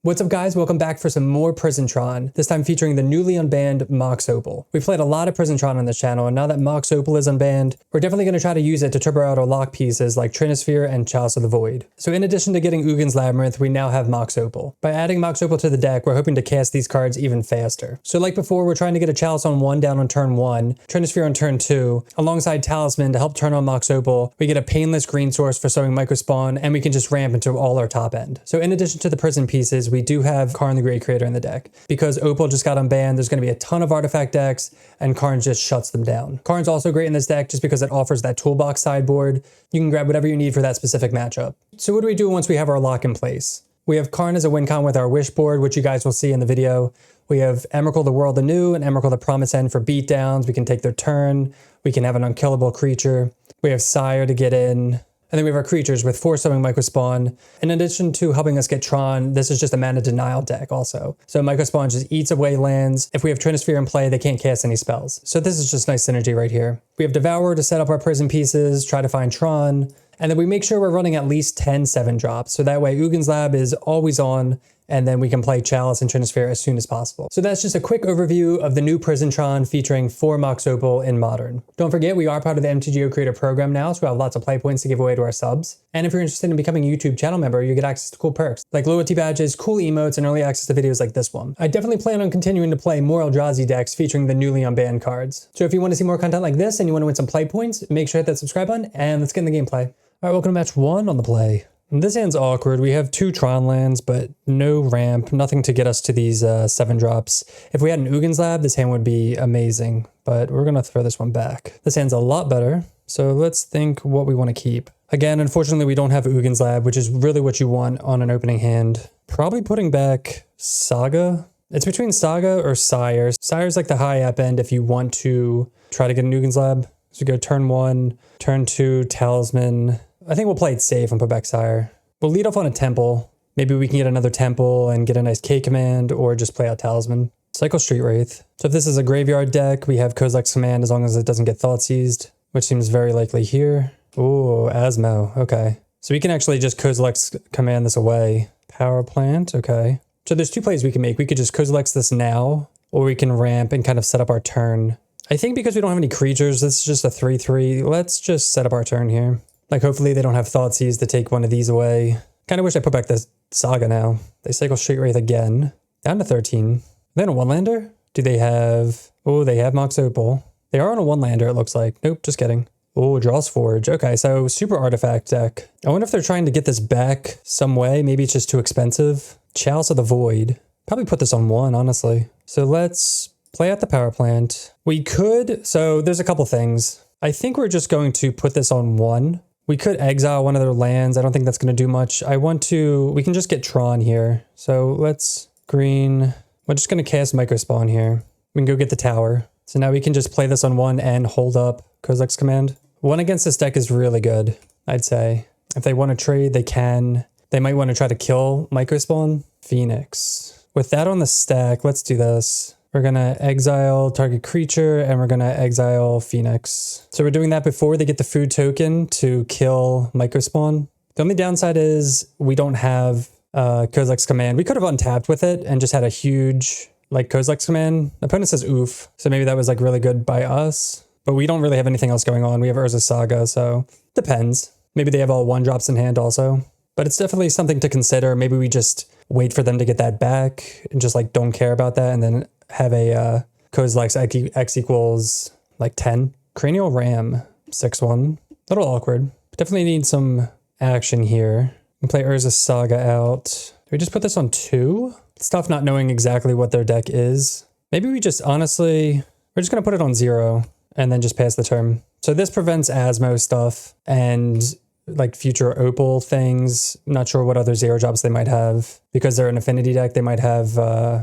What's up guys, welcome back for some more Prison Tron, this time featuring the newly unbanned Mox Opal. We've played a lot of Prison Tron on this channel, and now that Mox Opal is unbanned, we're definitely going to try to use it to turbo out our lock pieces like Trinisphere and Chalice of the Void. So in addition to getting Ugin's Labyrinth, we now have Mox Opal. By adding Mox Opal to the deck, we're hoping to cast these cards even faster. So like before, we're trying to get a Chalice on 1 down on turn 1, Trinisphere on turn 2, alongside Talisman to help turn on Mox Opal. We get a painless green source for sowing Microspawn, and we can just ramp into all our top end. So in addition to the prison pieces, we do have Karn the Great Creator in the deck. Because Opal just got unbanned, there's going to be a ton of artifact decks, and Karn just shuts them down. Karn's also great in this deck just because it offers that toolbox sideboard. You can grab whatever you need for that specific matchup. So what do we do once we have our lock in place? We have Karn as a win con with our Wish board, which you guys will see in the video. We have Emrakul the World Anew and Emrakul the Promise End for beatdowns. We can take their turn. We can have an unkillable creature. We have Sire to get in. And then we have our creatures with 4 sowing Microspawn. In addition to helping us get Tron, this is just a mana denial deck also. So Microspawn just eats away lands. If we have Trinisphere in play, they can't cast any spells. So this is just nice synergy right here. We have Devourer to set up our prison pieces, try to find Tron, and then we make sure we're running at least 10 7-drops. So that way Ugin's Lab is always on, and then we can play Chalice and Trinisphere as soon as possible. So that's just a quick overview of the new Prison Tron featuring 4 Mox Opal in Modern. Don't forget, we are part of the MTG Creator Program now, so we have lots of play points to give away to our subs. And if you're interested in becoming a YouTube channel member, you get access to cool perks, like loyalty badges, cool emotes, and early access to videos like this one. I definitely plan on continuing to play more Eldrazi decks featuring the newly unbanned cards. So if you want to see more content like this and you want to win some play points, make sure to hit that subscribe button, and let's get in the gameplay. All right, welcome to match 1 on the play. This hand's awkward. We have 2 Tron lands, but no ramp, nothing to get us to these 7-drops. If we had an Ugin's Lab, this hand would be amazing, but we're going to throw this one back. This hand's a lot better, so let's think what we want to keep. Again, unfortunately, we don't have Ugin's Lab, which is really what you want on an opening hand. Probably putting back Saga. It's between Saga or Sire. Sire's like the high up end if you want to try to get an Ugin's Lab. So we go turn 1, turn 2, Talisman. I think we'll play it safe and put back Sire. We'll lead off on a Temple. Maybe we can get another Temple and get a nice K command, or just play out Talisman. Cycle Street Wraith. So if this is a graveyard deck, we have Kozilek's Command as long as it doesn't get Thoughtseized, which seems very likely here. Ooh, Asmo, okay. So we can actually just Kozilek's Command this away. Power Plant, okay. So there's 2 plays we can make. We could just Kozilek's this now, or we can ramp and kind of set up our turn. I think because we don't have any creatures, this is just a 3/3. Let's just set up our turn here. Like, hopefully they don't have Thoughtseize to take one of these away. Kind of wish I put back this Saga now. They cycle Street Wraith again. Down to 13. They on a 1-lander? Do they have... Oh, they have Mox Opal. They are on a 1-lander, it looks like. Nope, just kidding. Oh, Draws Forge. Okay, so super artifact deck. I wonder if they're trying to get this back some way. Maybe it's just too expensive. Chalice of the Void. Probably put this on 1, honestly. So let's play out the power plant. We could... So there's a couple things. I think we're just going to put this on 1. We could exile one of their lands. I don't think that's going to do much. We can just get Tron here. So let's green. We're just going to cast Microspawn here. We can go get the tower. So now we can just play this on 1 and hold up Kozilek's Command. 1 against this deck is really good, I'd say. If they want to trade, they can. They might want to try to kill Microspawn. Phoenix. With that on the stack, let's do this. We're going to exile target creature, and we're going to exile Phoenix. So we're doing that before they get the food token to kill Microspawn. The only downside is we don't have Kozilek's Command. We could have untapped with it and just had a huge, like, Kozilek's Command. Opponent says oof, so maybe that was, like, really good by us. But we don't really have anything else going on. We have Urza's Saga, so depends. Maybe they have all 1-drops in hand also. But it's definitely something to consider. Maybe we just wait for them to get that back and just, like, don't care about that, and then have a Kozilek's X equals like 10. Cranial Ram, 6/1. Little awkward. Definitely need some action here. We can play Urza's Saga out. Do we just put this on 2? It's tough not knowing exactly what their deck is. Maybe we just honestly, we're just going to put it on 0 and then just pass the turn. So this prevents Asmo stuff and like future Opal things. I'm not sure what other 0-drops they might have. Because they're an affinity deck, they might have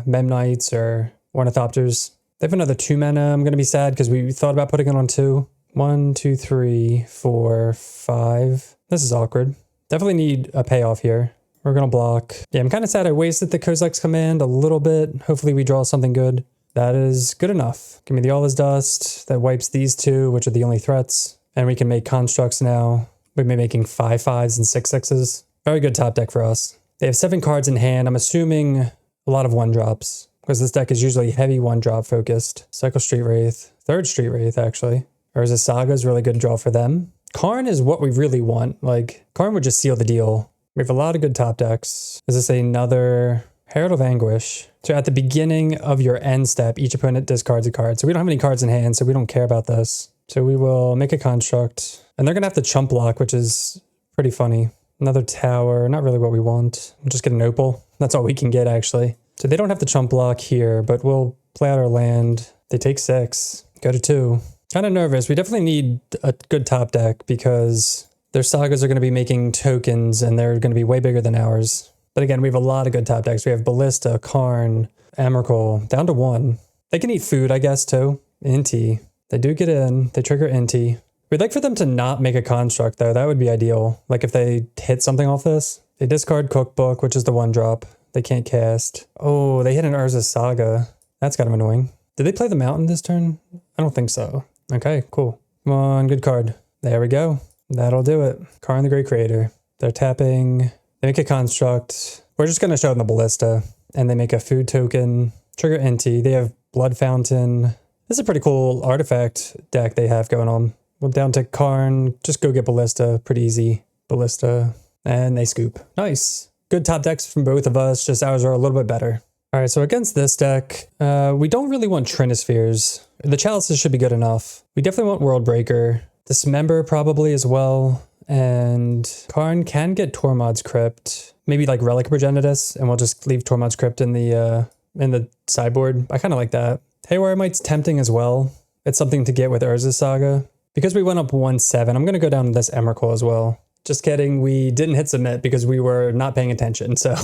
Memnites or Ornithopters. They have another 2 mana. I'm going to be sad because we thought about putting it on 2. 1, 2, 3, 4, 5. This is awkward. Definitely need a payoff here. We're going to block. Yeah, I'm kind of sad I wasted the Kozilek's Command a little bit. Hopefully we draw something good. That is good enough. Give me the All Is Dust. That wipes these 2, which are the only threats. And we can make constructs now. We've been making 5/5s and 6/6s. Very good top deck for us. They have 7 cards in hand. I'm assuming a lot of 1-drops because this deck is usually heavy 1-drop focused. Cycle Street Wraith, 3rd Street Wraith actually. Urza Saga is really good draw for them. Karn is what we really want. Like, Karn would just seal the deal. We have a lot of good top decks. Is this another Herald of Anguish? So at the beginning of your end step, each opponent discards a card. So we don't have any cards in hand, so we don't care about this. So we will make a construct. And they're going to have to chump block, which is pretty funny. Another tower, not really what we want. We'll just get an opal. That's all we can get, actually. So they don't have to chump block here, but we'll play out our land. They take 6, go to 2. Kind of nervous. We definitely need a good top deck because their sagas are going to be making tokens and they're going to be way bigger than ours. But again, we have a lot of good top decks. We have Ballista, Karn, Emrakul, down to 1. They can eat food, I guess, too. Inti. They do get in. They trigger Inti. We'd like for them to not make a construct, though. That would be ideal. Like if they hit something off this. They discard Cookbook, which is the 1-drop. They can't cast. Oh, they hit an Urza Saga. That's kind of annoying. Did they play the Mountain this turn? I don't think so. Okay, cool. Come on, good card. There we go. That'll do it. Karn the Great Creator. They're tapping. They make a construct. We're just going to show them the Ballista. And they make a food token. Trigger Inti. They have Blood Fountain. This is a pretty cool artifact deck they have going on. Well, down to Karn. Just go get Ballista. Pretty easy. Ballista. And they scoop. Nice. Good top decks from both of us. Just ours are a little bit better. All right, so against this deck, we don't really want Trinispheres. The Chalices should be good enough. We definitely want World Breaker. Dismember probably as well. And Karn can get Tormod's Crypt. Maybe like Relic Progenitus, and we'll just leave Tormod's Crypt in the sideboard. I kind of like that. Haywire Mite's tempting as well. It's something to get with Urza Saga. Because we went up 1-7, I'm going to go down to this Emrakul as well. Just kidding, we didn't hit submit because we were not paying attention, so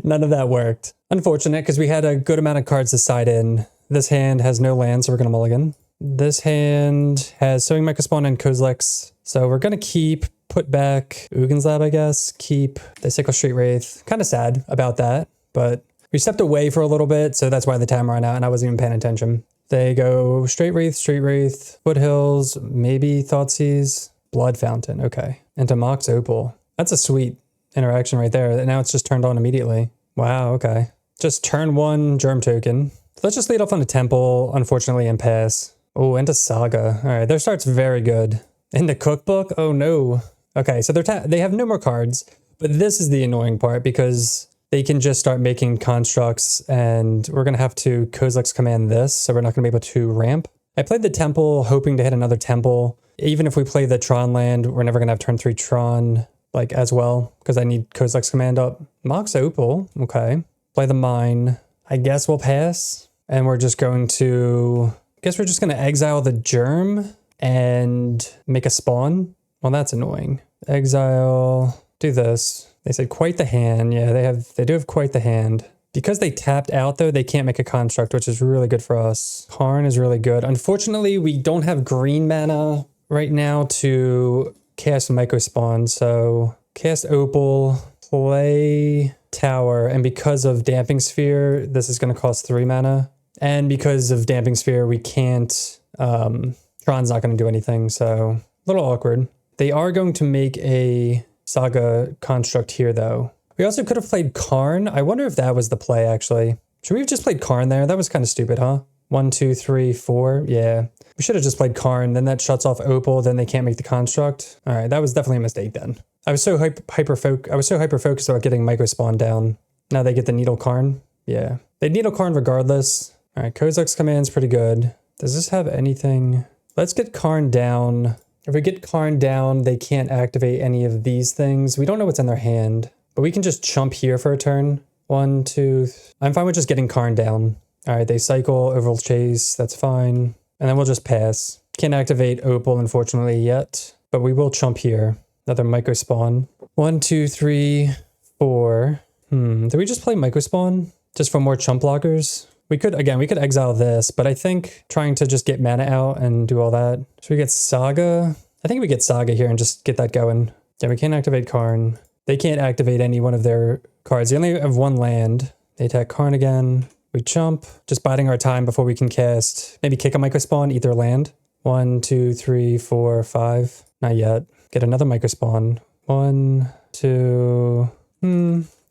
none of that worked. Unfortunate, because we had a good amount of cards to side in. This hand has no land, so we're going to mulligan. This hand has Sowing Microspawn and Kozilek's, so we're going to keep, put back Ugin's Lab, I guess, keep the Sickle Street Wraith. Kind of sad about that, but we stepped away for a little bit, so that's why the time ran out, and I wasn't even paying attention. They go Street Wraith, Foothills, maybe Thoughtseize, Blood Fountain, okay. Into Mox Opal. That's a sweet interaction right there. And now it's just turned on immediately. Wow, okay. Just turn 1 Germ Token. Let's just lead off on a Temple, unfortunately, and pass. Oh, into Saga. All right, their start's very good. Into Cookbook? Oh no. Okay, so they have no more cards, but this is the annoying part because they can just start making constructs and we're going to have to Kozilek's command this, so we're not going to be able to ramp. I played the Temple hoping to hit another Temple. Even if we play the Tron land, we're never going to have turn 3 Tron like as well because I need Kozilek's command up. Mox Opal, okay. Play the Mine. I guess we'll pass. And we're just going to, exile the Germ and make a spawn. Well, that's annoying. Exile, do this. They said quite the hand. Yeah, they do have quite the hand. Because they tapped out, though, they can't make a construct, which is really good for us. Karn is really good. Unfortunately, we don't have green mana right now to cast Microspawn, so cast Opal, play Tower, and because of Damping Sphere, this is going to cost 3 mana. And because of Damping Sphere, we can't, Tron's not going to do anything, so a little awkward. They are going to make a Saga construct here, though. We also could have played Karn. I wonder if that was the play, actually. Should we have just played Karn there? That was kind of stupid, huh? 1, 2, 3, 4. Yeah. We should have just played Karn. Then that shuts off Opal. Then they can't make the construct. All right. That was definitely a mistake then. I was so hyper-focused about getting Microspawn down. Now they get the Needle Karn. Yeah. They Needle Karn regardless. All right. Kozilek's command's pretty good. Does this have anything? Let's get Karn down. If we get Karn down, they can't activate any of these things. We don't know what's in their hand. But we can just chump here for a turn. 1, 2. I'm fine with just getting Karn down. All right, they cycle, Overall Chase. That's fine. And then we'll just pass. Can't activate Opal, unfortunately, yet. But we will chump here. Another Microspawn. 1, 2, 3, 4. Did we just play Microspawn? Just for more chump blockers? We could exile this, but I think trying to just get mana out and do all that. Should we get Saga? I think we get Saga here and just get that going. Yeah, we can't activate Karn. They can't activate any one of their cards. They only have 1 land. They attack Karn again. We chump, just biding our time before we can cast, maybe kick a Microspawn, eat their land. 1, 2, 3, 4, 5. Not yet. Get another Microspawn. 1, 2.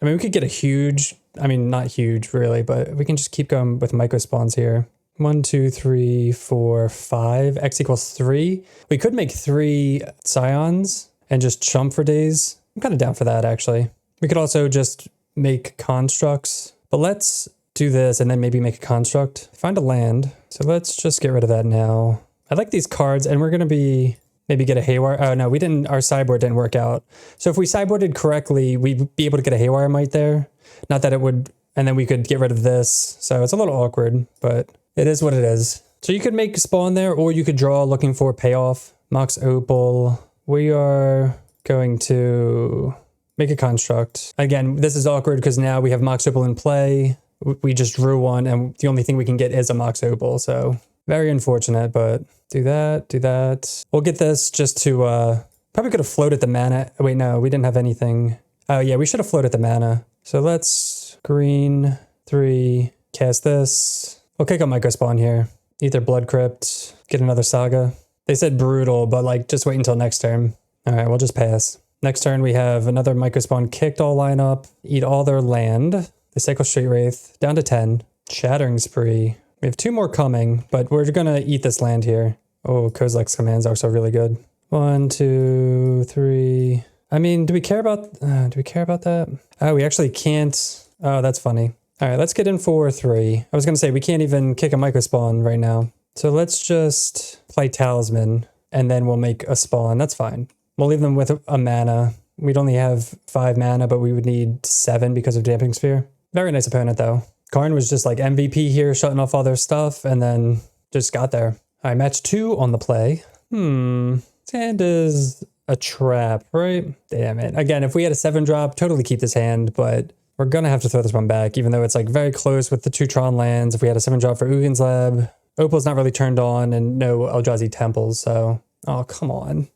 I mean, we could get a huge, I mean, not huge really, but we can just keep going with micro spawns here. 1, 2, 3, 4, 5. X equals 3. We could make 3 scions and just chump for days. I'm kind of down for that, actually. We could also just make constructs, but let's do this and then maybe make a construct. Find a land. So let's just get rid of that now. I like these cards, and we're going to be maybe get a haywire. Oh no, we didn't, our sideboard didn't work out. So if we sideboarded correctly, we'd be able to get a haywire mite there. Not that it would, and then we could get rid of this. So it's a little awkward, but it is what it is. So you could make a spawn there, or you could draw looking for payoff. Mox Opal. We are going to make a construct. Again, this is awkward because now we have Mox Opal in play. We just drew one, and the only thing we can get is a Mox Opal. So very unfortunate, but do that, do that. We'll get this just to, probably could have floated the mana. Wait, no, we didn't have anything. Oh yeah, we should have floated the mana. So let's green 3, cast this. We'll kick up Micro Spawn here. Either Blood Crypt, get another Saga. They said brutal, but like just wait until next turn. All right, we'll just pass. Next turn we have another Micro Spawn kicked all line up, eat all their land. They cycle Straight Wraith down to 10. Shattering Spree. We have 2 more coming, but we're gonna eat this land here. Oh, Kozilek's commands are so really good. 1, 2, 3. I mean, do we care about that? Oh, we actually can't. Oh, that's funny. All right, let's get in for 3. I was gonna say we can't even kick a Micro Spawn right now. So let's just play Talisman, and then we'll make a spawn. That's fine. We'll leave them with a mana. We'd only have 5 mana, but we would need 7 because of Damping Sphere. Very nice opponent, though. Karn was just like MVP here, shutting off all their stuff, and then just got there. All right, match 2 on the play. This hand is a trap, right? Damn it. Again, if we had a 7-drop, totally keep this hand, but we're going to have to throw this one back, even though it's like very close with the 2 Tron lands. If we had a 7-drop for Ugin's Lab, Opal's not really turned on, and no Eldrazi Temples, so... Oh, come on.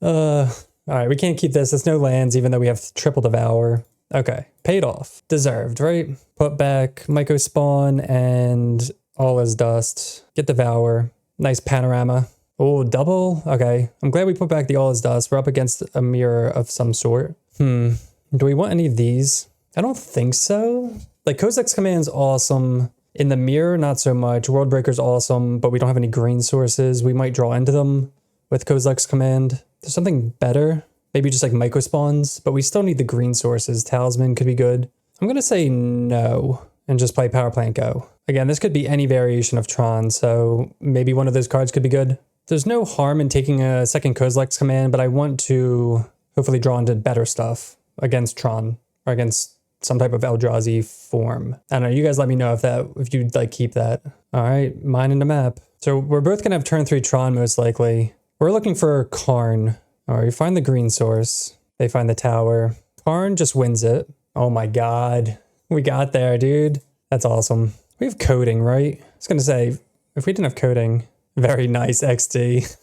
All right, we can't keep this. There's no lands, even though we have triple Devour. Okay, paid off. Deserved, right? Put back Micro Spawn and All Is Dust. Get Devour. Nice panorama. Oh, double? Okay. I'm glad we put back the All Is Dust. We're up against a mirror of some sort. Do we want any of these? I don't think so. Like, Kozilek's command's awesome. In the mirror, not so much. Worldbreaker's awesome, but we don't have any green sources. We might draw into them with Kozilek's command. There's something better. Maybe just like micro spawns, but we still need the green sources. Talisman could be good. I'm going to say no and just play Power Plant Go. Again, this could be any variation of Tron, so maybe one of those cards could be good. There's no harm in taking a second Kozilek's command, but I want to hopefully draw into better stuff against Tron or against some type of Eldrazi form. I don't know, you guys let me know if you'd like keep that. All right, mine in the map. So we're both going to have turn 3 Tron most likely. We're looking for Karn. All right, you find the green source. They find the tower. Karn just wins it. Oh my god. We got there, dude. That's awesome. We have coding, right? I was going to say, if we didn't have coding, very nice XD.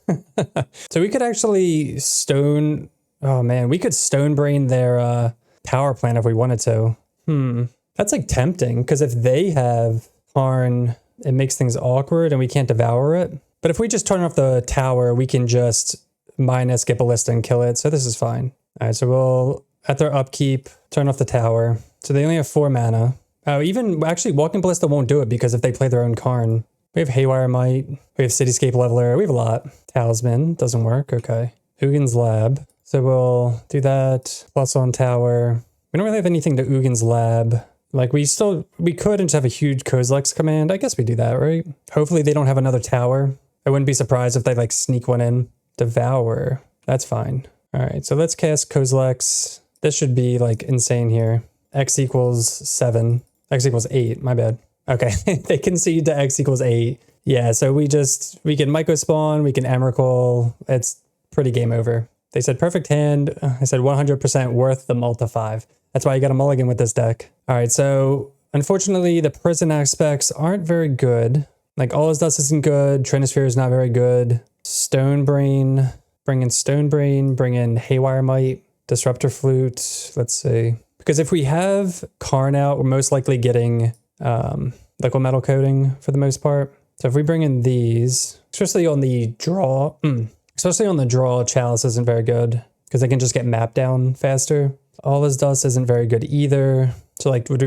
So we could actually stone... Oh man, we could stone brain their power plant if we wanted to. That's like tempting, because if they have Karn, it makes things awkward and we can't devour it. But if we just turn off the tower, we can just minus, get Ballista, and kill it. So this is fine. All right, so we'll, at their upkeep, turn off the tower. So they only have 4 mana. Even, actually, Walking Ballista won't do it because if they play their own Karn. We have Haywire Mite. We have Cityscape Leveler. We have a lot. Talisman doesn't work. Okay. Ugin's Lab. So we'll do that. Plus on tower. We don't really have anything to Ugin's Lab. Like, we could and just have a huge Kozilek's command. I guess we do that, right? Hopefully they don't have another tower. I wouldn't be surprised if they, like, sneak one in. Devour. That's fine. All right, so let's cast Kozilek's. This should be, like, insane here. X equals 7. X equals 8. My bad. Okay, they concede to X equals 8. Yeah, so we can Micro Spawn, we can Emrakul. It's pretty game over. They said perfect hand. I said 100% worth the multi 5. That's why you got a mulligan with this deck. All right, so unfortunately, the prison aspects aren't very good. Like, All Is Dust isn't good. Trinisphere is not very good. Stonebrain. Bring in Stonebrain. Bring in Haywire Mite. Disruptor Flute. Let's see. Because if we have Karn out, we're most likely getting liquid metal coating for the most part. So if we bring in these, especially on the draw, Chalice isn't very good because they can just get mapped down faster. All His Dust isn't very good either. So like, we'd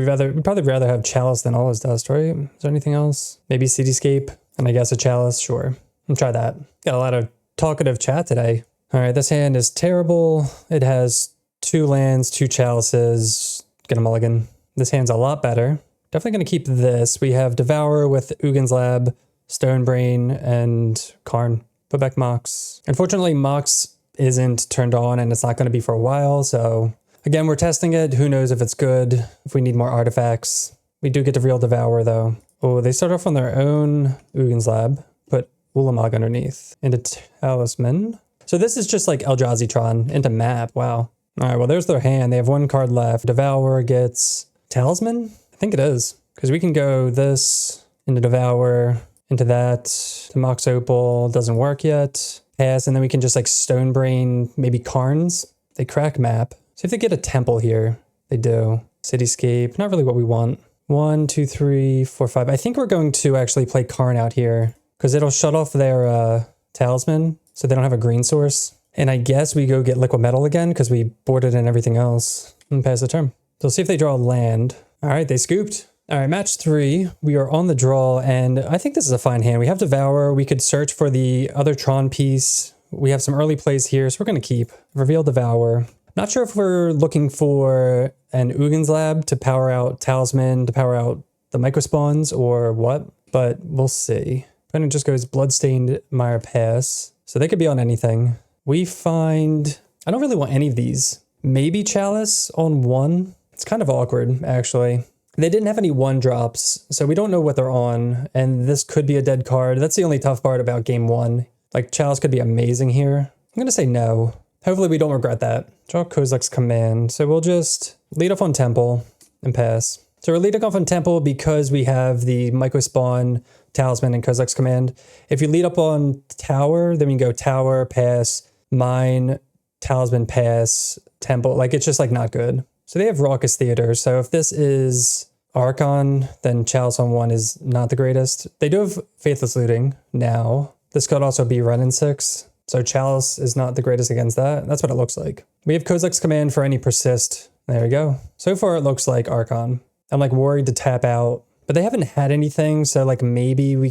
probably rather have Chalice than All His Dust, right? Is there anything else? Maybe Cityscape, and I guess a Chalice, sure. I'll try that. Got a lot of talkative chat today. All right, this hand is terrible. It has 2 lands, 2 chalices. Get a mulligan. This hand's a lot better. Definitely going to keep this. We have Devour with Ugin's Lab, Stonebrain, and Karn. Put back Mox. Unfortunately, Mox isn't turned on, and it's not going to be for a while. So again, we're testing it. Who knows if it's good, if we need more artifacts. We do get to real Devour, though. Oh, they start off on their own Ugin's Lab. Put Ulamog underneath. Into Talisman. So this is just like Eldrazi Tron into map. Wow. All right, well, there's their hand. They have 1 card left. Devour gets Talisman? I think it is. Because we can go this into Devour, into that, to Mox Opal. Doesn't work yet. Pass, and then we can just like Stonebrain, maybe Karns. They crack map. See if they get a temple here. They do. Cityscape, not really what we want. 1, 2, 3, 4, 5. I think we're going to actually play Karn out here. Because it'll shut off their Talisman. So they don't have a green source. And I guess we go get Liquid Metal again because we boarded in everything else. And pass the turn. So see if they draw a land. All right, they scooped. All right, match 3. We are on the draw, and I think this is a fine hand. We have Devour. We could search for the other Tron piece. We have some early plays here, so we're going to keep. Reveal Devour. Not sure if we're looking for an Ugin's Lab to power out Talisman, to power out the microspawns, or what, but we'll see. Then it just goes Bloodstained Mire Pass. So they could be on anything. We find... I don't really want any of these. Maybe Chalice on 1. It's kind of awkward, actually. They didn't have any 1-drops, so we don't know what they're on. And this could be a dead card. That's the only tough part about game 1. Like, Chalice could be amazing here. I'm going to say no. Hopefully we don't regret that. Draw Kozilek's Command. So we'll just lead off on Temple and pass. So we're leading off on Temple because we have the Microspawn, Talisman, and Kozilek's Command. If you lead up on Tower, then we can go Tower, pass, Mine, Talisman, pass, Temple. Like, it's just, like, not good. So they have Raucous Theater. So if this is Archon, then Chalice on 1 is not the greatest. They do have Faithless Looting now. This could also be Run in 6. So Chalice is not the greatest against that. That's what it looks like. We have Kozilek's Command for any persist. There we go. So far it looks like Archon. I'm like worried to tap out, but they haven't had anything. So like maybe we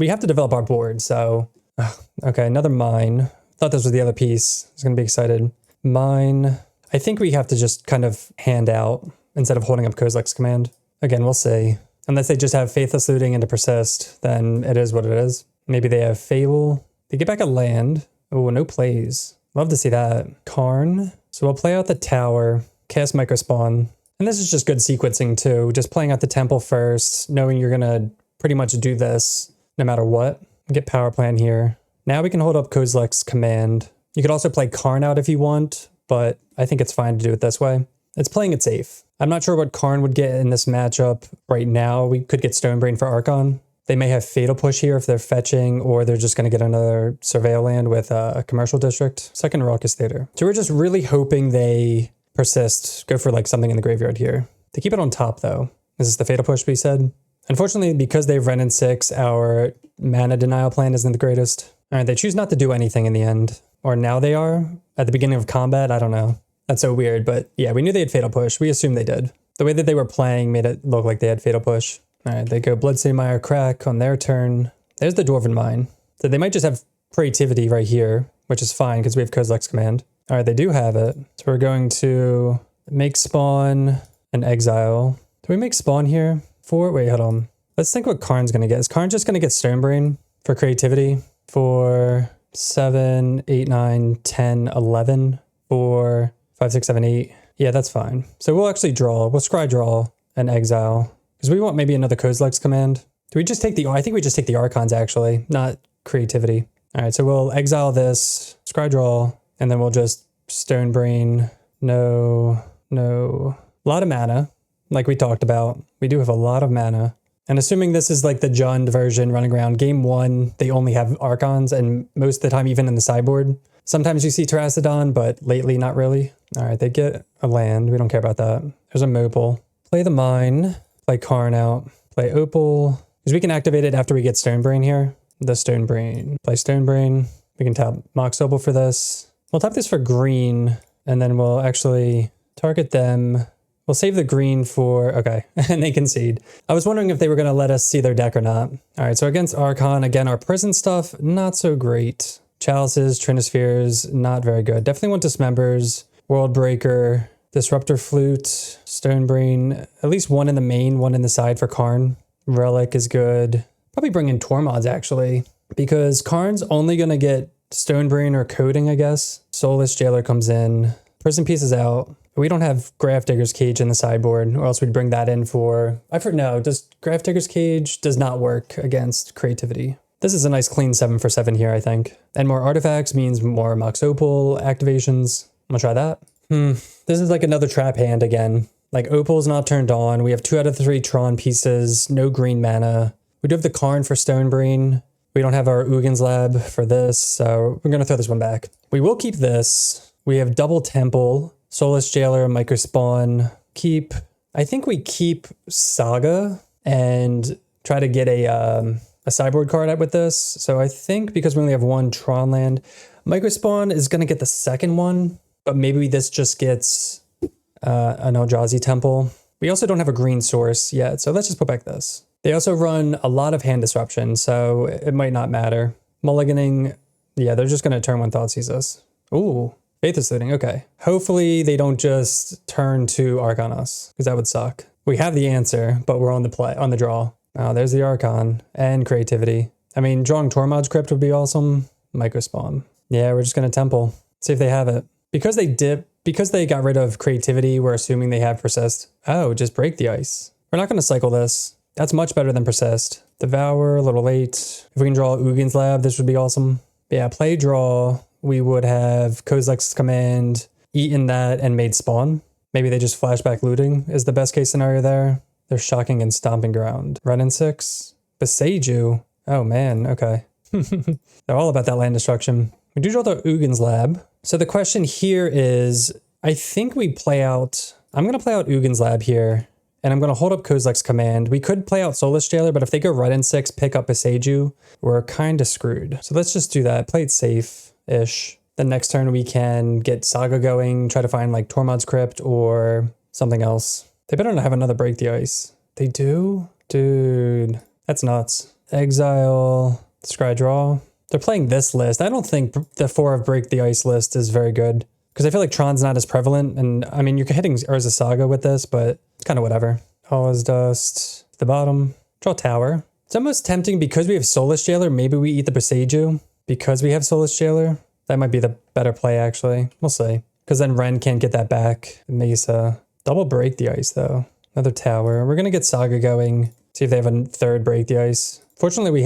have to develop our board. So, okay, another Mine. Thought this was the other piece. I was going to be excited. Mine. I think we have to just kind of hand out instead of holding up Kozilek's Command. Again, we'll see. Unless they just have Faithless Looting into persist, then it is what it is. Maybe they have Fable. They get back a land. Oh, no plays. Love to see that. Karn. So we'll play out the Tower, cast Microspawn. And this is just good sequencing too. Just playing out the Temple first, knowing you're going to pretty much do this no matter what. Get Power Plant here. Now we can hold up Kozilek's Command. You could also play Karn out if you want, but I think it's fine to do it this way. It's playing it safe. I'm not sure what Karn would get in this matchup right now. We could get Stonebrain for Archon. They may have Fatal Push here if they're fetching, or they're just going to get another Surveil land with a Commercial District. Second Raucous Theater. So we're just really hoping they persist. Go for like something in the graveyard here. They keep it on top though. This is the Fatal Push we said. Unfortunately, because they've Ren in 6, our mana denial plan isn't the greatest. All right, they choose not to do anything in the end. Or now they are. At the beginning of combat, I don't know. That's so weird, but yeah, we knew they had Fatal Push. We assumed they did. The way that they were playing made it look like they had Fatal Push. All right, they go Bloodstained Mire Crack on their turn. There's the Dwarven Mine. So they might just have Creativity right here, which is fine because we have Kozilek's Command. All right, they do have it. So we're going to make Spawn and Exile. Do we make Spawn here? Wait, hold on. Let's think what Karn's going to get. Is Karn just going to get Stonebrain for Creativity? For 7, 8, 9, 10, 11, 4, 5, 6, 7, 8. Yeah, that's fine. So we'll actually draw. We'll scry draw and Exile. Because we want maybe another Kozilek's Command. Do we just take I think we just take the Archons actually, not Creativity. All right, so we'll exile this, scry draw, and then we'll just Stonebrain. No. A lot of mana, like we talked about. We do have a lot of mana. And assuming this is like the Jund version running around, game 1, they only have Archons, and most of the time even in the sideboard. Sometimes you see Terracodon, but lately not really. All right, they get a land. We don't care about that. There's a Mopal. Play the Mine. Play Karn out. Play Opal. Because we can activate it after we get Stonebrain here. The Stonebrain. Play Stonebrain. We can tap Mox Opal for this. We'll tap this for green, and then we'll actually Target them. We'll save the green for, okay, and they concede. I was wondering if they were going to let us see their deck or not. All right, so against Archon, again, our prison stuff, not so great. Chalices, Trinispheres, not very good. Definitely want Dismembers, World Breaker, Disruptor Flute, Stonebrain, at least one in the main, one in the side for Karn. Relic is good. Probably bring in Tormods, actually, because Karn's only going to get Stonebrain or Coding, I guess. Soulless Jailer comes in. Prison Piece is out. We don't have Grafdigger's Cage in the sideboard, or else we'd bring that in for... No, does Grafdigger's Cage does not work against Creativity. This is a nice clean 7 for 7 here, I think. And more artifacts means more Mox Opal activations. I'm gonna try that. This is like another trap hand again. Like Opal's not turned on. We have 2 out of 3 Tron pieces, no green mana. We do have the Karn for Stonebrain. We don't have our Ugins Lab for this, so we're gonna throw this one back. We will keep this. We have double Temple, Soulless Jailer, Microspawn. I think we keep Saga and try to get a sideboard card out with this. So I think because we only have 1 Tron land, Microspawn is going to get the second one, but maybe this just gets an Eldrazi Temple. We also don't have a green source yet, so let's just put back this. They also run a lot of hand disruption, so it might not matter. Mulliganing, yeah, they're just going to turn 1 Thoughtseize us. Ooh. Faithless Looting, okay. Hopefully they don't just turn to Archon us, because that would suck. We have the answer, but we're on the draw. Oh, there's the Archon and Creativity. I mean, drawing Tormod's Crypt would be awesome. Microspawn. Yeah, we're just gonna Temple. See if they have it. Because they got rid of Creativity, we're assuming they have Persist. Oh, just break the ice. We're not gonna cycle this. That's much better than Persist. Devour, a little late. If we can draw Ugins Lab, this would be awesome. Yeah, play draw. We would have Kozilek's Command, eaten that, and made Spawn. Maybe they just flashback looting is the best case scenario there. They're Shocking and Stomping Ground. Renin 6. Beseiju. Oh man, okay. They're all about that land destruction. We do draw the Ugins Lab. So the question here is, I think we play out... I'm going to play out Ugins Lab here, and I'm going to hold up Kozilek's Command. We could play out Soulless Jailer, but if they go Renin 6, pick up Beseiju, we're kind of screwed. So let's just do that. Play it safe-ish. The next turn we can get Saga going, try to find like Tormod's Crypt or something else. They better not have another Break the Ice. They do? Dude, that's nuts. Exile, Scry Draw. They're playing this list. I don't think the 4 of Break the Ice list is very good because I feel like Tron's not as prevalent. And I mean, you're hitting Urza Saga with this, but it's kind of whatever. All is Dust. The bottom. Draw Tower. It's almost tempting because we have Soulless Jailer. Maybe we eat the Beseiju because we have Soulless Jailer. That might be the better play, actually. We'll see. Because then Ren can't get that back. Mesa. Double Break the Ice, though. Another Tower. We're going to get Saga going. See if they have a third Break the Ice. Fortunately,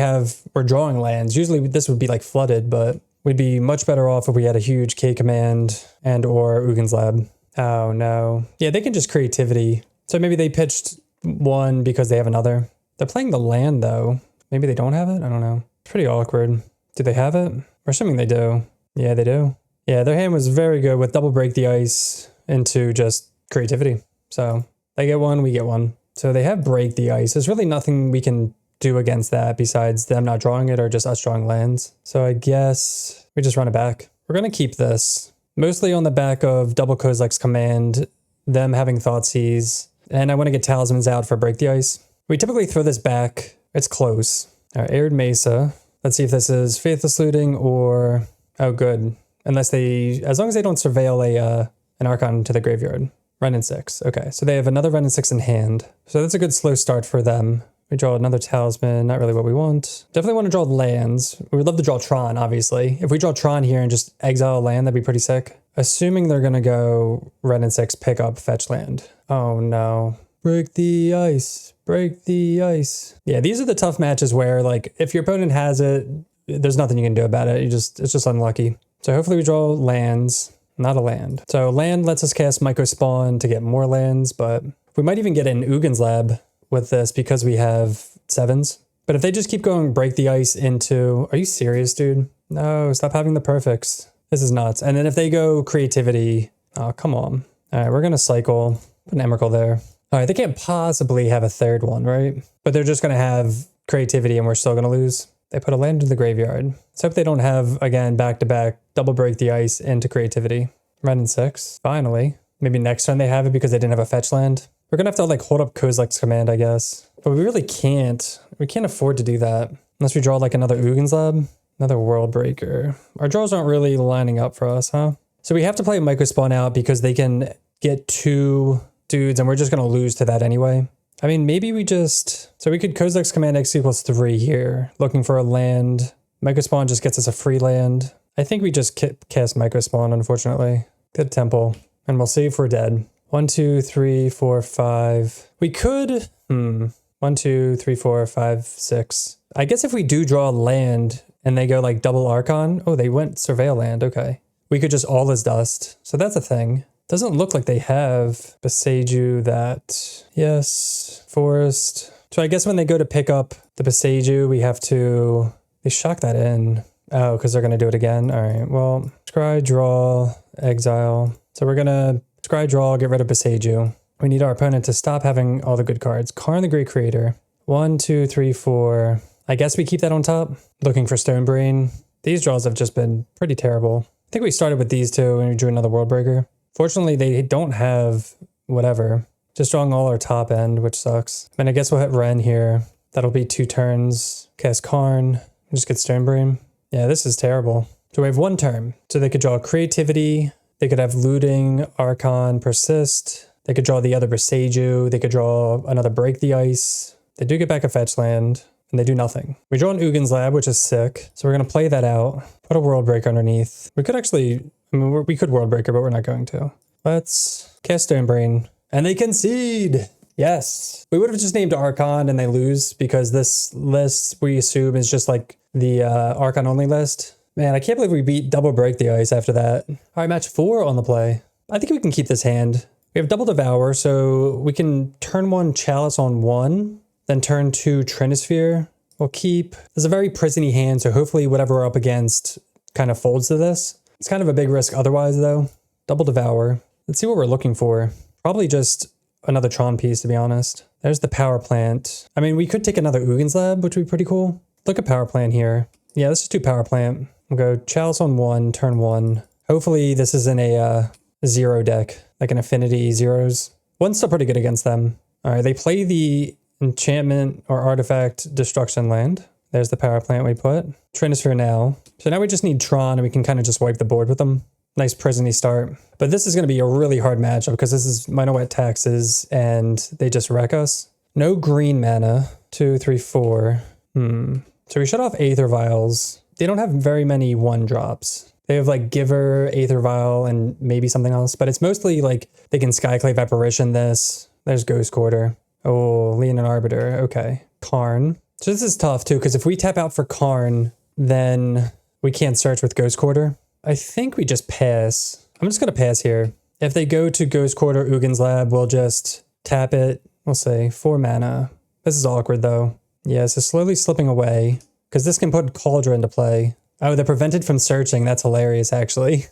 we're drawing lands. Usually this would be like flooded, but we'd be much better off if we had a huge K command and or Ugins Lab. Oh, no. Yeah, they can just Creativity. So maybe they pitched 1 because they have another. They're playing the land, though. Maybe they don't have it? I don't know. It's pretty awkward. Do they have it? We're assuming they do. Yeah, they do. Yeah, their hand was very good with double Break the Ice into just Creativity. So they get 1, we get 1. So they have Break the Ice. There's really nothing we can do against that besides them not drawing it or just us drawing lands. So I guess we just run it back. We're going to keep this. Mostly on the back of double Kozilek's Command, them having Thoughtseize, and I want to get Talismans out for Break the Ice. We typically throw this back. It's close. All right, Arid Mesa. Let's see if this is Faithless Looting or... Oh, good. As long as they don't surveil an Archon to the graveyard. Renin 6. Okay, so they have another Renin 6 in hand. So that's a good slow start for them. We draw another Talisman, not really what we want. Definitely want to draw lands. We would love to draw Tron, obviously. If we draw Tron here and just exile a land, that'd be pretty sick. Assuming they're going to go Renin 6, pick up, fetch land. Oh no. Break the Ice. Break the Ice. Yeah, these are the tough matches where, like, if your opponent has it, there's nothing you can do about it. It's just unlucky. So hopefully we draw lands, not a land. So land lets us cast Microspawn to get more lands, but we might even get an Ugins Lab with this because we have 7s. But if they just keep going Break the Ice into... Are you serious, dude? No, stop having the perfects. This is nuts. And then if they go Creativity... Oh, come on. All right, we're going to cycle. Put an Emrakul there. All right, they can't possibly have a third one, right? But they're just going to have Creativity and we're still going to lose. They put a land in the graveyard. Let's hope they don't have, again, back-to-back double Break the Ice into Creativity. Renin 6. Finally. Maybe next turn they have it because they didn't have a fetch land. We're gonna have to like hold up Kozilek's command, I guess. But we really can't. We can't afford to do that. Unless we draw like another Ugins Lab, another World Breaker. Our draws aren't really lining up for us, huh? So we have to play Micro Spawn out because they can get 2 dudes and we're just gonna lose to that anyway. I mean, maybe we just... So we could Kozilek's command X equals 3 here, looking for a land. Micro Spawn just gets us a free land. I think we just cast Micro Spawn, unfortunately. Good temple. And we'll see if we're dead. 1, 2, 3, 4, 5. We could... 1, 2, 3, 4, 5, 6. I guess if we do draw a land and they go like double Archon... Oh, they went Surveil land. Okay. We could just All Is Dust. So that's a thing. Doesn't look like they have Boseiju that... Yes. Forest. So I guess when they go to pick up the Boseiju, we have to... They shock that in. Oh, because they're going to do it again? All right. Well, scry, draw, exile. So we're going to scry, draw, get rid of Boseiju. We need our opponent to stop having all the good cards. Karn the Great Creator. 1, 2, 3, 4. I guess we keep that on top. Looking for Stonebrain. These draws have just been pretty terrible. I think we started with these two and we drew another World Breaker. Fortunately, they don't have whatever. Just drawing all our top end, which sucks. And I guess we'll hit Ren here. That'll be 2 turns. Cast Karn. Just get Stonebrain. Yeah, this is terrible. So we have 1 turn. So they could draw Creativity. They could have Looting, Archon, Persist. They could draw the other Boseiju. They could draw another Break the Ice. They do get back a fetch land. And they do nothing. We draw an Ugins Lab, which is sick. So we're going to play that out. Put a World Breaker underneath. We could actually... I mean, we could World Breaker, but we're not going to. Let's cast Stonebrain. And they concede! Yes! We would have just named Archon and they lose because this list, we assume, is just like the Archon only list. Man, I can't believe we beat double Break the Ice after that. All right, match 4 on the play. I think we can keep this hand. We have double Devour, so we can turn 1 Chalice on 1, then turn 2 Trinisphere. We'll keep... This is a very prisony hand, so hopefully whatever we're up against kind of folds to this. It's kind of a big risk otherwise, though. Double Devour. Let's see what we're looking for. Probably just another Tron piece, to be honest. There's the Power Plant. I mean, we could take another Ugins Lab, which would be pretty cool. Look at Power Plant here. Yeah, let's just do Power Plant. We'll go Chalice on 1, turn 1. Hopefully this isn't a 0 deck, like an Affinity Zeros. 1's still pretty good against them. All right, they play the Enchantment or Artifact Destruction land. There's the Power Plant we put. Trinisphere now. So now we just need Tron and we can kind of just wipe the board with them. Nice prisony start. But this is going to be a really hard matchup because this is Minor Wet Taxes and they just wreck us. No green mana. 2, 3, 4. So we shut off Aether Vials. They don't have very many 1-drops. They have like Giver, Aether Vial, and maybe something else. But it's mostly like they can Skyclave Apparition this. There's Ghost Quarter. Oh, Leonin Arbiter. Okay. Karn. So this is tough too, because if we tap out for Karn, then we can't search with Ghost Quarter. I think we just pass. I'm just going to pass here. If they go to Ghost Quarter Ugins Lab, we'll just tap it. We'll say 4 mana. This is awkward though. Yeah, so slowly slipping away, because this can put Cauldron into play. Oh, they're prevented from searching. That's hilarious, actually.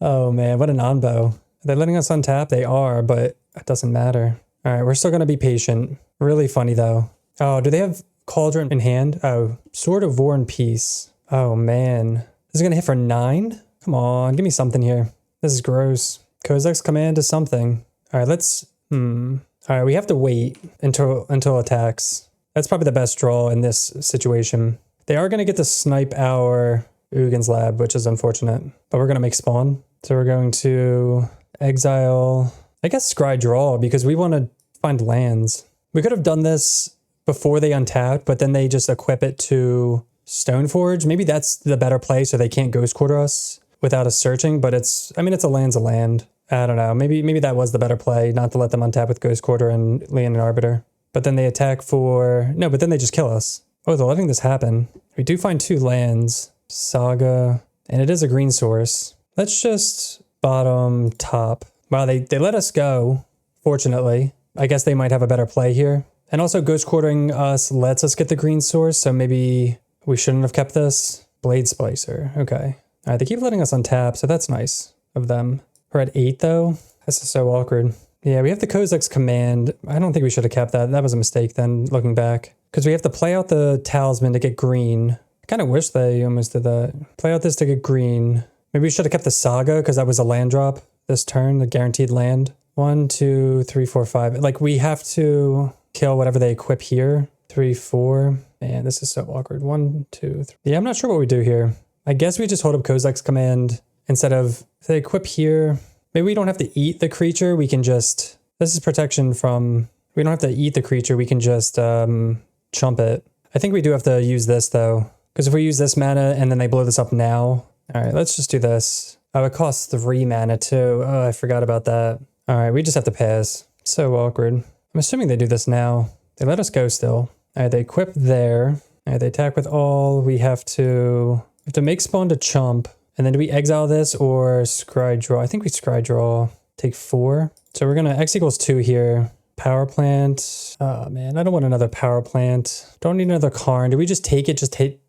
Oh man, what an onbo. Are they letting us untap? They are, but it doesn't matter. All right, we're still going to be patient. Really funny though. Oh, do they have Cauldron in hand? Oh, Sword of War and Peace. Oh man. This is going to hit for 9? Come on, give me something here. This is gross. Kozilek's command is something. All right, let's... All right, we have to wait until attacks. That's probably the best draw in this situation. They are going to get to snipe our Ugins Lab, which is unfortunate. But we're going to make spawn. So we're going to exile... I guess scry draw, because we want to find lands. We could have done this before they untapped, but then they just equip it to Stoneforge. Maybe that's the better play, so they can't Ghost Quarter us without us searching, but it's... I mean, it's a land's a land. I don't know. Maybe that was the better play, not to let them untap with Ghost Quarter and Leonin Arbiter. But then they attack for... No, but then they just kill us. Oh, they're letting this happen. We do find 2 lands. Saga. And it is a green source. Let's just bottom top. Wow, they let us go, fortunately. I guess they might have a better play here. And also Ghost Quartering us lets us get the green source, so maybe we shouldn't have kept this. Blade Splicer. Okay. All right, they keep letting us untap, so that's nice of them. We're at 8, though. This is so awkward. Yeah, we have the Kozilek's command. I don't think we should have kept that. That was a mistake then, looking back. Because we have to play out the Talisman to get green. I kind of wish they almost did that. Play out this to get green. Maybe we should have kept the Saga, because that was a land drop. this turn, the guaranteed land. 1, 2, 3, 4, 5. Like we have to kill whatever they equip here. 3, 4. Man, this is so awkward. 1, 2, 3. Yeah, I'm not sure what we do here. I guess we just hold up Kozak's command instead of, if they equip here, maybe we don't have to eat the creature. We can just, this is protection from, we don't have to eat the creature. We can just chump it. I think we do have to use this though, because if we use this mana and then they blow this up now. All right, let's just do this. Oh, it costs 3 mana too. Oh, I forgot about that. All right, we just have to pass. So awkward. I'm assuming they do this now. They let us go still. All right, they equip there. All right, they attack with all. We have to make spawn to chump. And then do we exile this or scry draw? I think we scry draw. Take 4. So we're going to X equals 2 here. Power plant. Oh man, I don't want another power plant. Don't need another Karn. Do we just take it to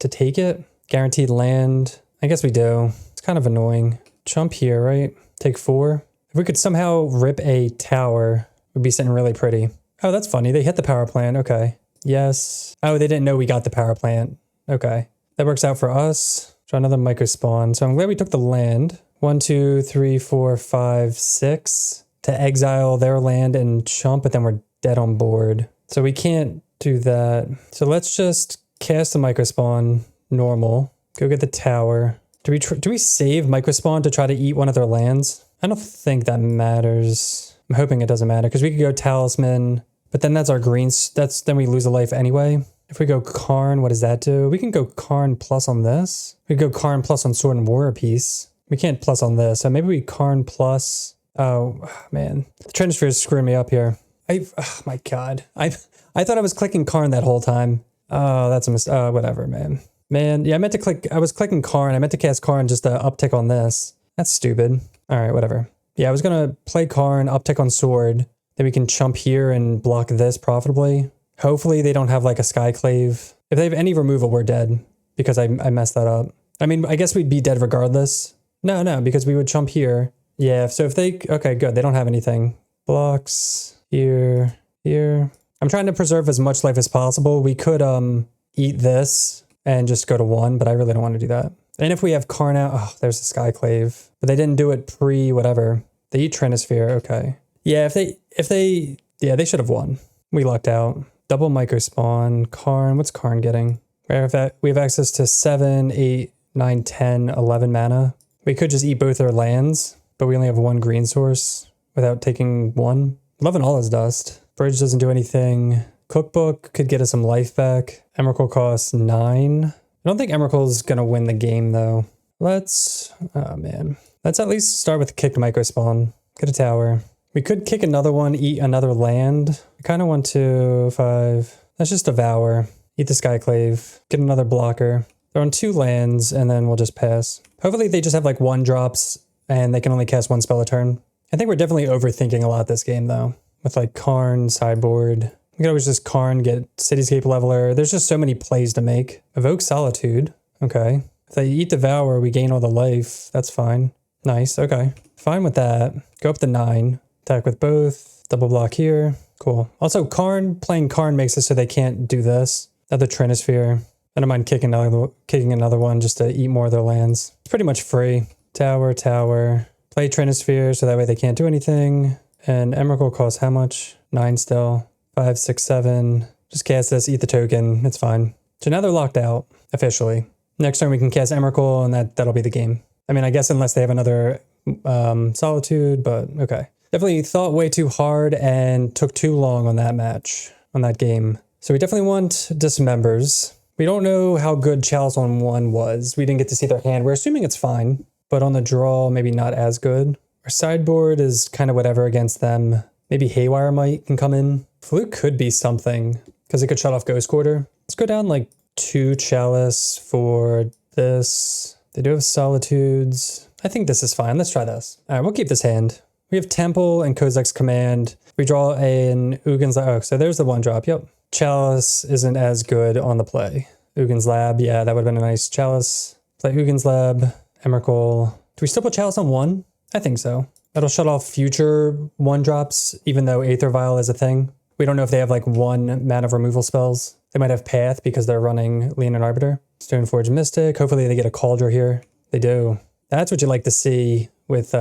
take it? Guaranteed land. I guess we do. It's kind of annoying. Chump here, right? Take 4. If we could somehow rip a tower, it would be sitting really pretty. Oh, that's funny. They hit the power plant. Okay. Yes. Oh, they didn't know we got the power plant. Okay. That works out for us. Draw another micro spawn. So I'm glad we took the land. 1, 2, 3, 4, 5, 6. To exile their land and chump, but then we're dead on board. So we can't do that. So let's just cast the micro spawn normal. Go get the tower. Do we save micro spawn to try to eat one of their lands? I don't think that matters. I'm hoping it doesn't matter because we could go talisman, but then that's our greens. Then we lose a life anyway. If we go Karn, what does that do? We can go Karn plus on this. We could go Karn plus on Sword and War piece. We can't plus on this. So maybe we Karn plus. Oh man, the Trinisphere is screwing me up here. Oh my God. I thought I was clicking Karn that whole time. Oh, that's a mistake. Whatever, man. Man, yeah, I was clicking Karn. I meant to cast Karn just to uptick on this. That's stupid. All right, whatever. Yeah, I was going to play Karn, uptick on Sword. Then we can chump here and block this profitably. Hopefully they don't have like a Skyclave. If they have any removal, we're dead because I messed that up. I mean, I guess we'd be dead regardless. No, because we would chump here. Yeah, so if they, okay, good. They don't have anything. Blocks here. I'm trying to preserve as much life as possible. We could eat this and just go to 1, but I really don't want to do that. And if we have Karn out, oh, there's the Skyclave. But they didn't do it pre-whatever. They eat Trinisphere, okay. Yeah, they should have won. We lucked out. Double micro spawn. Karn, what's Karn getting? We have access to 7, 8, 9, 10, 11 mana. We could just eat both our lands, but we only have 1 green source without taking 1. Loving all his dust. Bridge doesn't do anything. Cookbook could get us some life back. Emrakul costs 9. I don't think Emrakul's going to win the game, though. Let's at least start with kick micro spawn. Get a tower. We could kick another one, eat another land. I kind of want to 5. Let's just devour. Eat the Skyclave. Get another blocker. They're on 2 lands, and then we'll just pass. Hopefully they just have like 1 drops, and they can only cast 1 spell a turn. I think we're definitely overthinking a lot this game, though. With like Karn, sideboard. We can always just Karn, get Cityscape Leveler. There's just so many plays to make. Evoke Solitude. Okay. If they eat Devour, we gain all the life. That's fine. Nice. Okay. Fine with that. Go up to 9. Attack with both. Double block here. Cool. Also, playing Karn makes it so they can't do this. Another Trinisphere. I don't mind kicking another one just to eat more of their lands. It's pretty much free. Tower. Play Trinisphere so that way they can't do anything. And Emrakul costs how much? 9 still. 5, 6, 7. Just cast this, eat the token. It's fine. So now they're locked out, officially. Next turn we can cast Emrakul, and that'll be the game. I mean, I guess unless they have another Solitude, but okay. Definitely thought way too hard and took too long on that match, on that game. So we definitely want Dismembers. We don't know how good Chalice on 1 was. We didn't get to see their hand. We're assuming it's fine, but on the draw, maybe not as good. Our sideboard is kind of whatever against them. Maybe Haywire Might can come in. Fluke could be something, because it could shut off Ghost Quarter. Let's go down like 2 Chalice for this. They do have Solitudes. I think this is fine. Let's try this. All right, we'll keep this hand. We have Temple and Kozak's Command. We draw an Ugin's Lab. Oh, so there's the 1 drop. Yep. Chalice isn't as good on the play. Ugin's Lab. Yeah, that would have been a nice Chalice. Play Ugin's Lab. Emrakul. Do we still put Chalice on 1? I think so. That'll shut off future 1 drops, even though Aether Vial is a thing. We don't know if they have like 1 mana removal spells. They might have Path because they're running Leonin Arbiter. Stoneforge Mystic. Hopefully they get a Cauldron here. They do. That's what you like to see with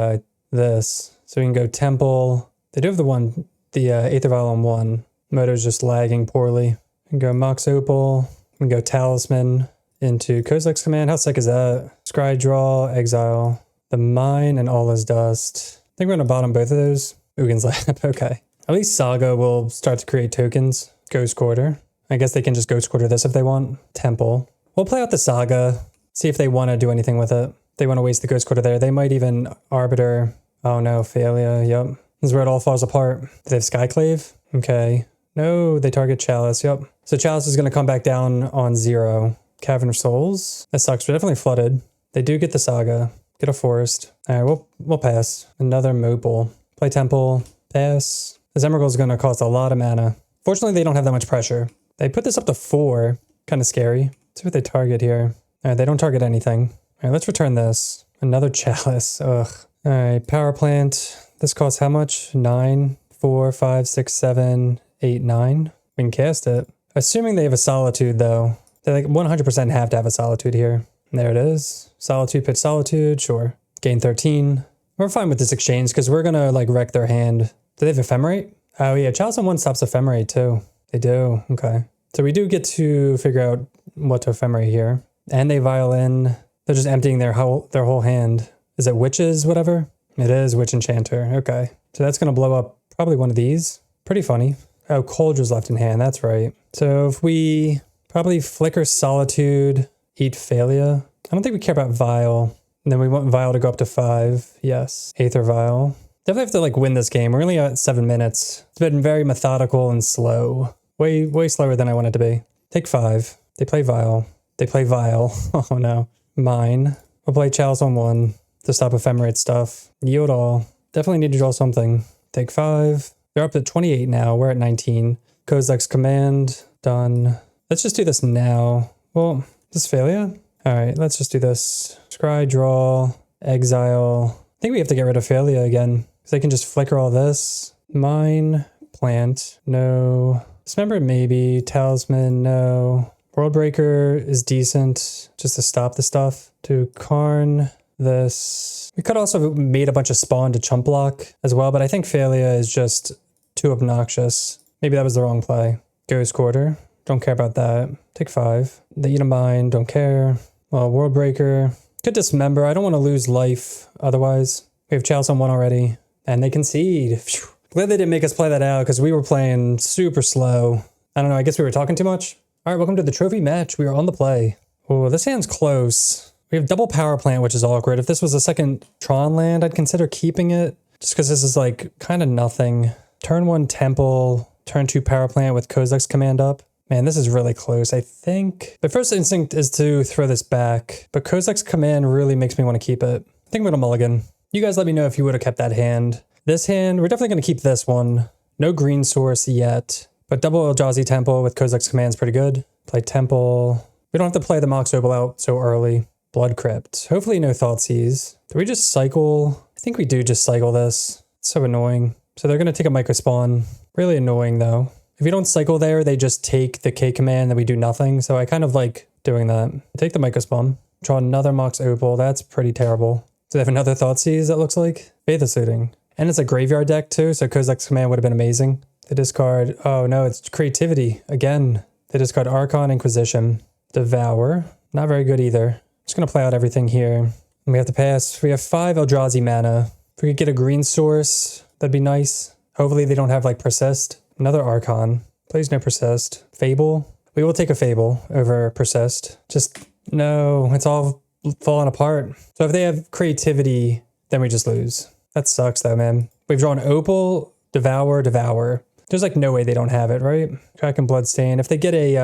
this. So we can go Temple. They do have the Aether Vial on 1. Moto's just lagging poorly. We can go Mox Opal. We can go Talisman into Kozilek's Command. How sick is that? Scry Draw, Exile, the Mine, and All Is Dust. I think we're going to bottom both of those. Ugin's Lab, okay. At least Saga will start to create tokens. Ghost Quarter. I guess they can just Ghost Quarter this if they want. Temple. We'll play out the Saga, see if they want to do anything with it. They want to waste the Ghost Quarter there. They might even Arbiter. Oh no, Failure, yep. This is where it all falls apart. Do they have Skyclave? Okay. No, they target Chalice, yep. So Chalice is going to come back down on 0. Cavern of Souls. That sucks, we're definitely flooded. They do get the Saga. Get a Forest. Alright, we'll pass. Another Mopal. Play Temple. Pass. This Emerald is going to cost a lot of mana. Fortunately, they don't have that much pressure. They put this up to 4. Kind of scary. Let's see what they target here. Alright, they don't target anything. Alright, let's return this. Another Chalice. Ugh. Alright, Power Plant. This costs how much? 9, 4, 5, 6, 7, 8, 9. We can cast it. Assuming they have a Solitude, though. They like 100% have to have a Solitude here. And there it is. Solitude, pitch Solitude, sure. Gain 13. We're fine with this exchange because we're going to like wreck their hand. Do they have Ephemerate? Oh yeah, Chalice on 1 stops Ephemerate too. They do, okay. So we do get to figure out what to Ephemerate here. And they Violin. They're just emptying their whole hand. Is it Witches, whatever? It is Witch Enchanter, okay. So that's going to blow up probably one of these. Pretty funny. Oh, Coldra's left in hand, that's right. So if we probably Flicker Solitude, eat Failure. I don't think we care about Vial. And then we want Vial to go up to 5. Yes. Aether Vial. Definitely have to like win this game. We're only at 7 minutes. It's been very methodical and slow. Way slower than I want it to be. Take 5. They play Vial. They play Vial. Oh no. Mine. We'll play Chalice on 1 to stop Ephemerate stuff. Yield all. Definitely need to draw something. Take 5. They're up at 28 now. We're at 19. Kozilek's Command. Done. Let's just do this now. Well, this Failure? Alright, let's just do this. Scry, draw, exile. I think we have to get rid of Failure again. Because they can just flicker all this. Mine, plant, no. Dismember, maybe. Talisman, no. Worldbreaker is decent, just to stop the stuff. To Karn, this. We could also have made a bunch of spawn to chump block as well, but I think Failure is just too obnoxious. Maybe that was the wrong play. Ghost Quarter. Don't care about that. Take 5. They eat a mine. Don't care. Well, Worldbreaker. Could Dismember. I don't want to lose life otherwise. We have Chalice on 1 already. And they concede. Phew. Glad they didn't make us play that out because we were playing super slow. I don't know. I guess we were talking too much. All right, welcome to the trophy match. We are on the play. Oh, this hand's close. We have double Power Plant, which is awkward. If this was a second Tron land, I'd consider keeping it. Just because this is like kind of nothing. Turn 1 Temple. Turn 2 Power Plant with Kozilek's Command up. Man, this is really close, I think. My first instinct is to throw this back, but Kozilek's Command really makes me want to keep it. I think I'm going to mulligan. You guys let me know if you would have kept that hand. This hand, we're definitely going to keep this one. No green source yet, but double Eldrazi Temple with Kozilek's Command is pretty good. Play Temple. We don't have to play the Mox Opal out so early. Blood Crypt. Hopefully no Thoughtseize. Do we just cycle? I think we do just cycle this. It's so annoying. So they're going to take a Microspawn. Really annoying though. If you don't cycle there, they just take the K command, then we do nothing. So I kind of like doing that. Take the Microspawn. Draw another Mox Opal. That's pretty terrible. So they have another Thoughtseize, that looks like. Faith of Suiting. And it's a graveyard deck too, so Kozilek's Command would have been amazing. They discard, oh no, it's Creativity. Again, they discard Archon, Inquisition. Devour. Not very good either. Just gonna play out everything here. And we have to pass. We have 5 Eldrazi mana. If we could get a green source, that'd be nice. Hopefully they don't have like Persist. Another Archon. Please no Persist. Fable. We will take a Fable over Persist. Just, no, it's all falling apart. So if they have Creativity, then we just lose. That sucks though, man. We've drawn Opal, Devour, Devour. There's like no way they don't have it, right? Kraken Bloodstain. If they get a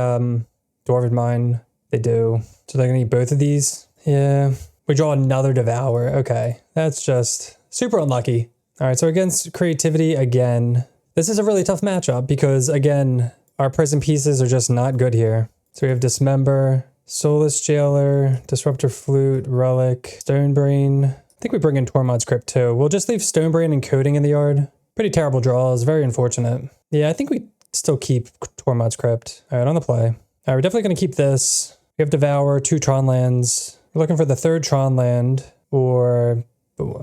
Dwarven Mine, they do. So they're gonna need both of these. Yeah. We draw another Devour. Okay. That's just super unlucky. All right, so against Creativity again. This is a really tough matchup because, again, our prison pieces are just not good here. So we have Dismember, Soulless Jailer, Disruptor Flute, Relic, Stonebrain. I think we bring in Tormod's Crypt too. We'll just leave Stonebrain and Coding in the yard. Pretty terrible draws, very unfortunate. Yeah, I think we still keep Tormod's Crypt. All right, on the play. All right, we're definitely going to keep this. We have Devour, 2 Tron lands. We're looking for the 3rd Tron land, or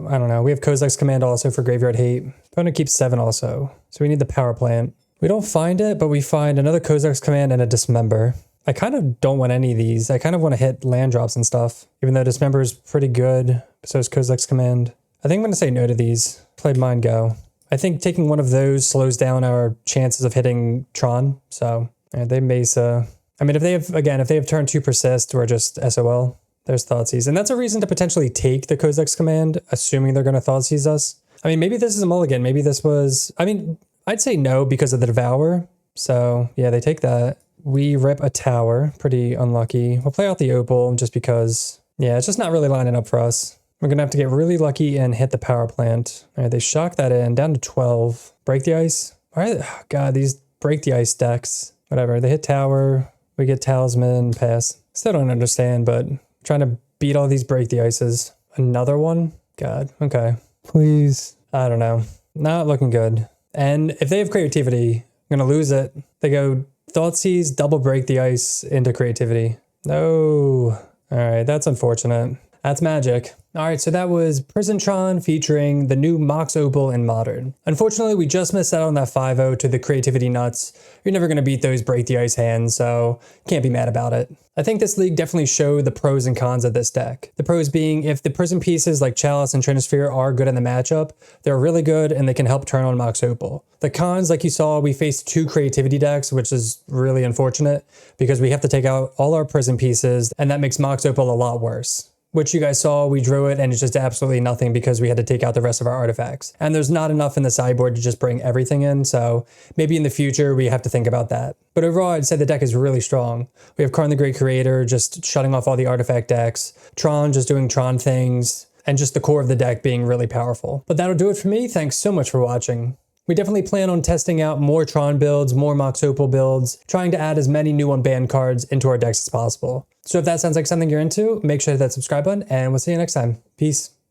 I don't know. We have Kozak's Command also for Graveyard Hate. Opponent keeps 7 also. So we need the Power Plant. We don't find it, but we find another Kozak's Command and a Dismember. I kind of don't want any of these. I kind of want to hit land drops and stuff, even though Dismember is pretty good. So is Kozak's Command. I think I'm going to say no to these. Play Mind Go. I think taking one of those slows down our chances of hitting Tron. So they Mesa. I mean, if they have turn 2 Persist or just SOL, there's Thoughtseize. And that's a reason to potentially take the Kozak's Command, assuming they're going to Thoughtseize us. I mean, maybe this is a mulligan. Maybe this was... I mean, I'd say no because of the Devour. So yeah, they take that. We rip a tower. Pretty unlucky. We'll play out the Opal just because, yeah, it's just not really lining up for us. We're going to have to get really lucky and hit the Power Plant. All right, they shock that in. Down to 12. Break the Ice. All right, oh God, these Break the Ice decks. Whatever, they hit tower. We get Talisman, pass. Still don't understand, but trying to beat all these Break the Ices. Another one? God, okay. Please. I don't know. Not looking good. And if they have Creativity, I'm going to lose it. They go Thoughtseize, double Break the Ice into Creativity. No. All right, that's unfortunate. That's magic. All right, so that was Prison Tron featuring the new Mox Opal in Modern. Unfortunately, we just missed out on that 5-0 to the Creativity nuts. You're never going to beat those Break the Ice hands, so can't be mad about it. I think this league definitely showed the pros and cons of this deck. The pros being, if the prison pieces like Chalice and Trinisphere are good in the matchup, they're really good and they can help turn on Mox Opal. The cons, like you saw, we faced 2 Creativity decks, which is really unfortunate because we have to take out all our prison pieces and that makes Mox Opal a lot worse. Which you guys saw, we drew it and it's just absolutely nothing because we had to take out the rest of our artifacts. And there's not enough in the sideboard to just bring everything in, so maybe in the future we have to think about that. But overall, I'd say the deck is really strong. We have Karn the Great Creator just shutting off all the artifact decks, Tron just doing Tron things, and just the core of the deck being really powerful. But that'll do it for me. Thanks so much for watching. We definitely plan on testing out more Tron builds, more Mox Opal builds, trying to add as many new unbanned cards into our decks as possible. So if that sounds like something you're into, make sure to hit that subscribe button and we'll see you next time. Peace.